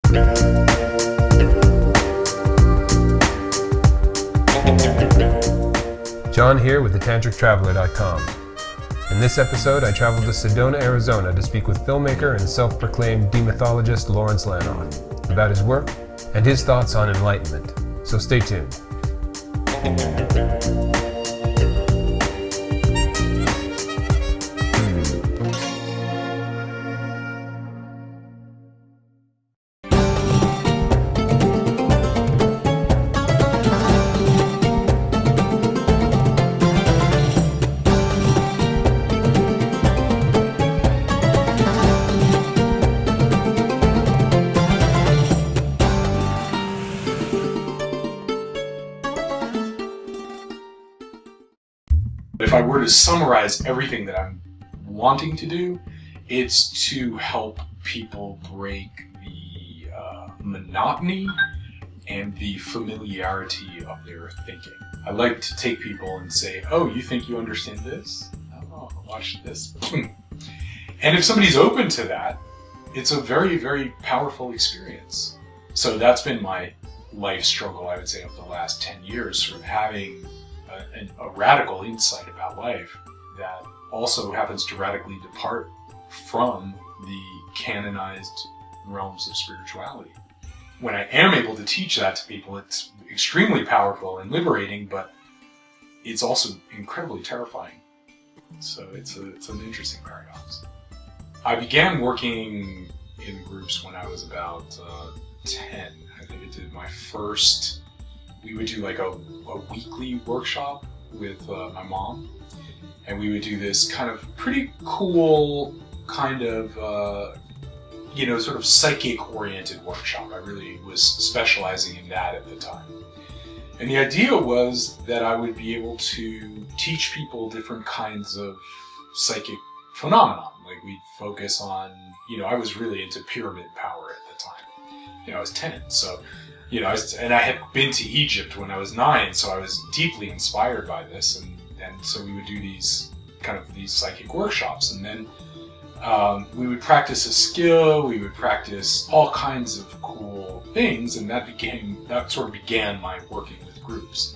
John here with thetantrictraveler.com. In this episode, I traveled to Sedona, Arizona to speak with filmmaker and self-proclaimed demythologist Lawrence Lanoff about his work and his thoughts on enlightenment. So stay tuned. If I were to summarize everything that I'm wanting to do, it's to help people break the monotony and the familiarity of their thinking. I like to take people and say, oh, you think you understand this? Oh, watch this. And if somebody's open to that, it's a very, very powerful experience. So that's been my life struggle, I would say, over the last 10 years, sort of having a radical insight about life that also happens to radically depart from the canonized realms of spirituality. When I am able to teach that to people, it's extremely powerful and liberating, but it's also incredibly terrifying. So it's an interesting paradox. I began working in groups when I was about 10. I think I did my first. We would do like a weekly workshop with my mom, and we would do this kind of pretty cool kind of, sort of psychic-oriented workshop. I really was specializing in that at the time. And the idea was that I would be able to teach people different kinds of psychic phenomenon. Like we'd focus on, I was really into pyramid power at the time. I was 10, so and I had been to Egypt when I was 9, so I was deeply inspired by this, and so we would do these psychic workshops, and then we would practice a skill, we would practice all kinds of cool things, and that sort of began my working with groups,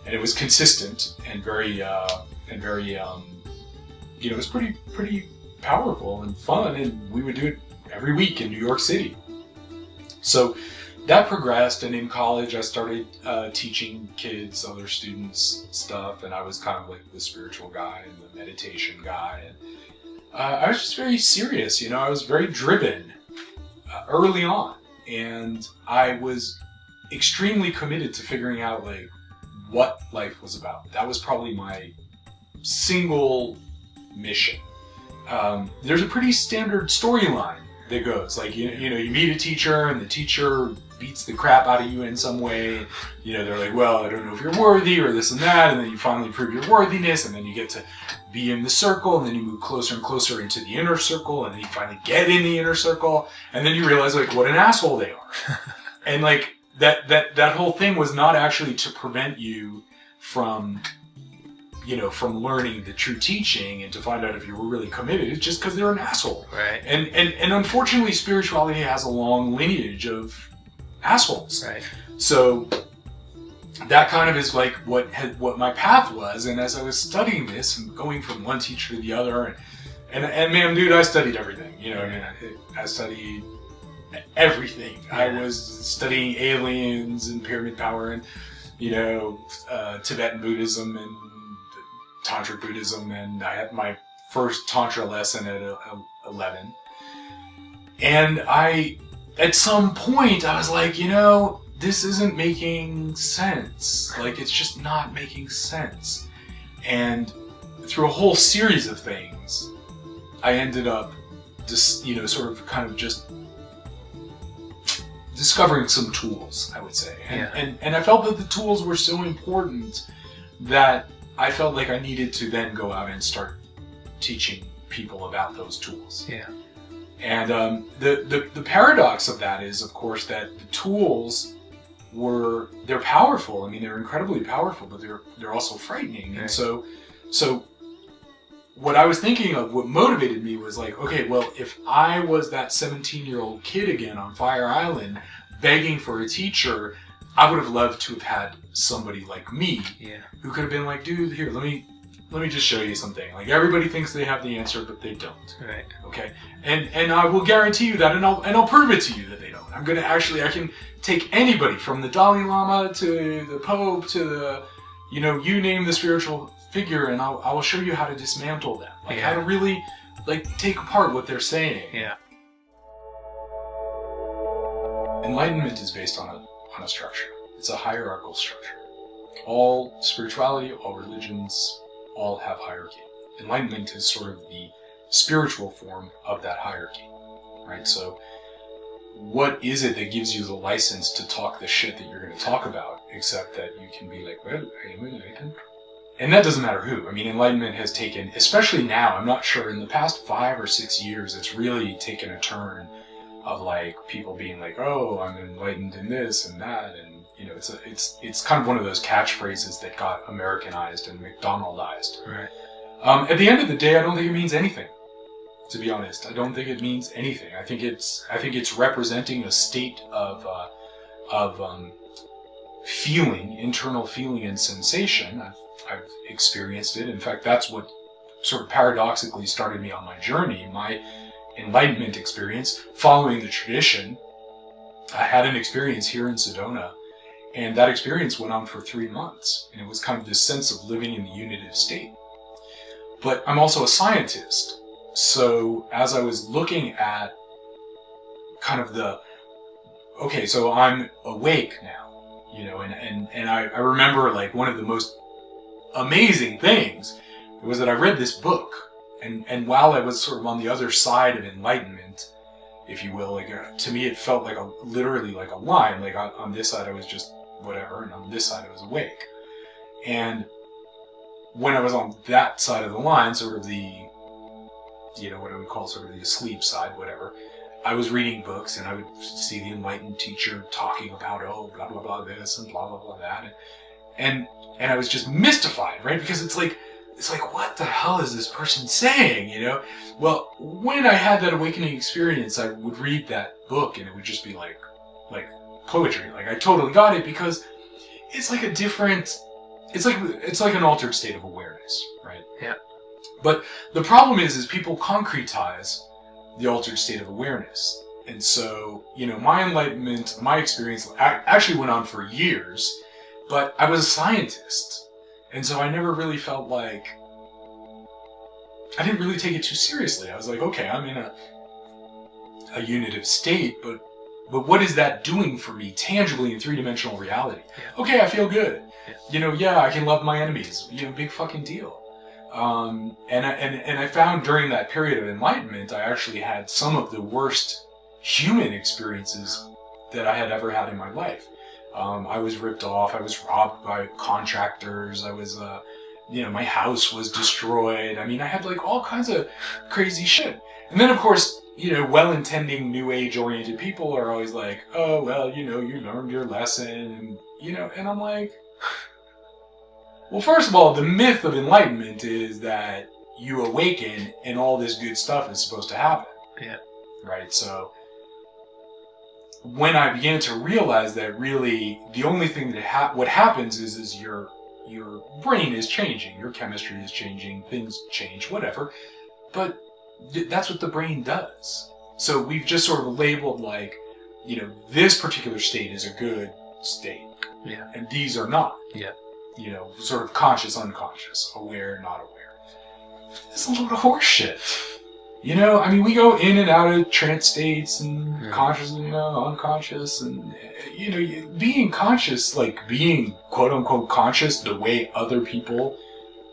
and it was consistent and very, it was pretty powerful and fun, and we would do it every week in New York City. So that progressed, and in college I started teaching kids, other students stuff, and I was kind of like the spiritual guy and the meditation guy, and I was just very serious, I was very driven early on, and I was extremely committed to figuring out like what life was about. That was probably my single mission. There's a pretty standard storyline that goes like, you meet a teacher, and the teacher beats the crap out of you in some way. They're like, well, I don't know if you're worthy or this and that, and then you finally prove your worthiness, and then you get to be in the circle, and then you move closer and closer into the inner circle, and then you finally get in the inner circle, and then you realize like what an asshole they are. And like that whole thing was not actually to prevent you from learning the true teaching and to find out if you were really committed. It's just because they're an asshole. Right. And unfortunately, spirituality has a long lineage of assholes. Right. So that kind of is like what my path was. And as I was studying this and going from one teacher to the other, and man, dude, I studied everything. I studied everything. Yeah. I was studying aliens and pyramid power and Tibetan Buddhism and Tantric Buddhism, and I had my first Tantra lesson at 11. And at some point, I was like, this isn't making sense. Like, it's just not making sense. And through a whole series of things, I ended up just, sort of kind of just discovering some tools, I would say. And I felt that the tools were so important that I felt like I needed to then go out and start teaching people about those tools. Yeah. And the paradox of that is, of course, that the tools they're powerful. I mean, they're incredibly powerful, but they're also frightening. Right. And so what I was thinking of, what motivated me was like, okay, well, if I was that 17-year-old kid again on Fire Island begging for a teacher, I would have loved to have had somebody like me who could have been like, dude, here, let me just show you something. Like, everybody thinks they have the answer, but they don't. Right. Okay? And I will guarantee you that, and I'll prove it to you that they don't. I'm gonna actually, I can take anybody from the Dalai Lama to the Pope to the, you name the spiritual figure, and I will show you how to dismantle them. Like, how to really, like, take apart what they're saying. Yeah. Enlightenment is based on a structure. It's a hierarchical structure. All spirituality, all religions, all have hierarchy. Enlightenment is sort of the spiritual form of that hierarchy, right? So what is it that gives you the license to talk the shit that you're going to talk about, except that you can be like, well, I am enlightened? And that doesn't matter who. I mean, Enlightenment has taken, especially now, I'm not sure, in the past 5 or 6 years, it's really taken a turn of like people being like, oh, I'm enlightened in this and that, and it's kind of one of those catchphrases that got Americanized and McDonaldized. Right. At the end of the day, I don't think it means anything. To be honest, I don't think it means anything. I think it's representing a state of feeling, internal feeling and sensation. I've experienced it. In fact, that's what sort of paradoxically started me on my journey. My enlightenment experience, following the tradition. I had an experience here in Sedona, and that experience went on for 3 months, and it was kind of this sense of living in the unitive state. But I'm also a scientist, so as I was looking at kind of okay, so I'm awake now, and I remember like one of the most amazing things was that I read this book, and while I was sort of on the other side of enlightenment, if you will, like to me it felt like literally like a line. Like on this side I was just whatever, and on this side I was awake. And when I was on that side of the line, sort of the, what I would call sort of the asleep side, whatever, I was reading books, and I would see the enlightened teacher talking about, oh, blah blah blah this and blah blah blah that, and I was just mystified, right? Because it's like, what the hell is this person saying, Well, when I had that awakening experience, I would read that book, and it would just be like poetry. Like, I totally got it, because it's like a different, it's like an altered state of awareness, right? Yeah. But the problem is people concretize the altered state of awareness. And so, my enlightenment, my experience actually went on for years, but I was a scientist. And so I never really felt like, I didn't really take it too seriously. I was like, okay, I'm in a unitive state, but what is that doing for me tangibly in 3-dimensional reality? Yeah. Okay, I feel good. Yeah. I can love my enemies. Big fucking deal. And I found during that period of enlightenment, I actually had some of the worst human experiences that I had ever had in my life. I was ripped off. I was robbed by contractors. I was, my house was destroyed. I mean, I had like all kinds of crazy shit. And then, of course, well-intending, new age-oriented people are always like, oh, well, you learned your lesson, and I'm like, well, first of all, the myth of enlightenment is that you awaken and all this good stuff is supposed to happen. Yeah. Right? So when I began to realize that really the only thing that what happens is your brain is changing, your chemistry is changing, things change, whatever, but that's what the brain does. So we've just sort of labeled like, this particular state is a good state. Yeah. And these are not. Yeah. Sort of conscious, unconscious, aware, not aware. It's a load of horse shit. I mean, we go in and out of trance states and conscious and, unconscious, and, being conscious, like being quote unquote conscious the way other people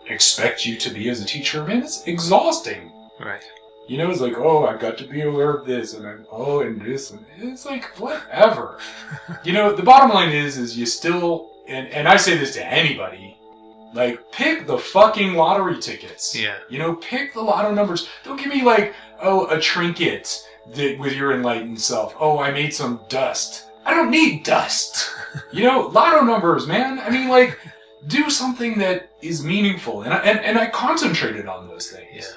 expect you to be as a teacher, man, it's exhausting. Right. It's like, oh, I've got to be aware of this, and and this, and it's like, whatever. The bottom line is you still, and I say this to anybody, like, pick the fucking lottery tickets. Yeah. Pick the lotto numbers. Don't give me like, oh, a trinket with your enlightened self. Oh, I made some dust. I don't need dust. Lotto numbers, man. I mean, like, do something that is meaningful. And I concentrated on those things.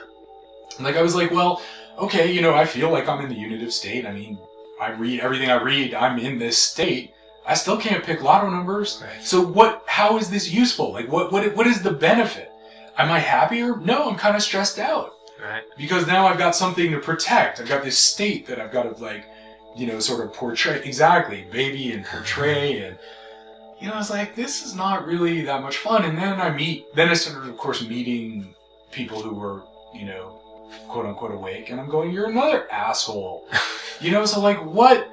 Yeah. Like, I was like, well, okay, I feel like I'm in the unitive state. I mean, I read everything I read, I'm in this state. I still can't pick lotto numbers. Right. So how is this useful? Like, what is the benefit? Am I happier? No, I'm kind of stressed out. Right. Because now I've got something to protect. I've got this state that I've got to, like, sort of portray. Exactly, baby, and portray. And, I was like, this is not really that much fun. And then I started, of course, meeting people who were, quote unquote awake. And I'm going, you're another asshole. So, like, what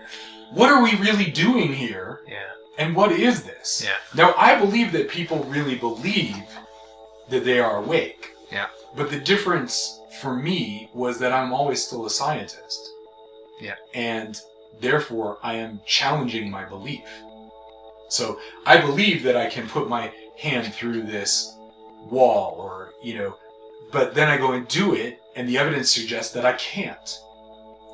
are we really doing here? Yeah. And what is this? Yeah. Now, I believe that people really believe that they are awake. Yeah. But the difference for me was that I'm always still a scientist. Yeah. And therefore, I am challenging my belief. So I believe that I can put my hand through this wall or, but then I go and do it, and the evidence suggests that I can't.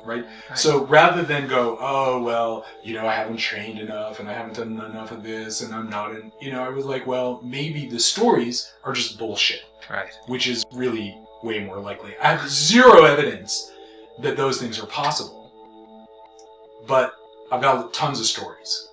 Right? So rather than go, oh, well, I haven't trained enough and I haven't done enough of this and I'm not in, I was like, well, maybe the stories are just bullshit. Right. Which is really way more likely. I have zero evidence that those things are possible. But I've got tons of stories.